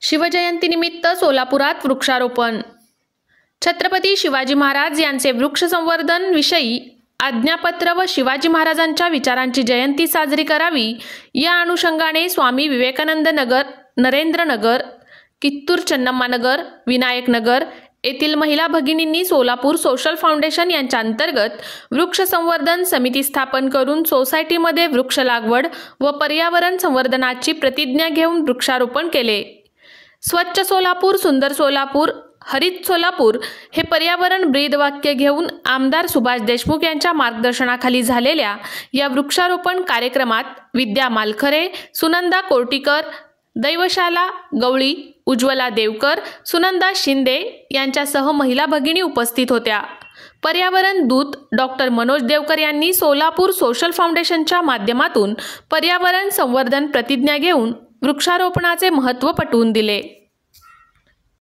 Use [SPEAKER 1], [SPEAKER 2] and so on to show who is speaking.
[SPEAKER 1] शिवजयंतीनिमित्त सोलापुरात वृक्षारोपण. छत्रपती शिवाजी महाराज यांचे वृक्ष संवर्धन विषयी आज्ञापत्र व शिवाजी महाराजांच्या विचारांची जयंती साजरी करावी या अनुषंगाने स्वामी विवेकानंद नगर, नरेंद्र नगर, कित्तूर चन्नम्मा नगर, विनायक नगर येथील महिला भगिनींनी सोलापूर सोशल फाउंडेशन यांच्या अंतर्गत वृक्ष संवर्धन समिती स्थापन करून सोसायटीमध्ये वृक्ष लागवड व पर्यावरण संवर्धनाची प्रतिज्ञा घेऊन वृक्षारोपण केले. स्वच्छ सोलापूर, सुंदर सोलापूर, हरित सोलापूर हे पर्यावरण ब्रीद वाक्य घेऊन आमदार सुभाष देशमुख यांच्या मार्गदर्शनाखाली झालेल्या या वृक्षारोपण कार्यक्रमात विद्या मालखरे, सुनंदा कोर्टीकर, दैवशाला गवळी, उज्ज्वला देवकर, सुनंदा शिंदे यांच्यासह महिला भगिनी उपस्थित होत्या. पर्यावरण दूत डॉक्टर मनोज देवकर यांनी सोलापूर सोशल फाउंडेशनच्या माध्यमातून पर्यावरण संवर्धन प्रतिज्ञा घेऊन वृक्षारोपणाचे महत्त्व पटवून दिले.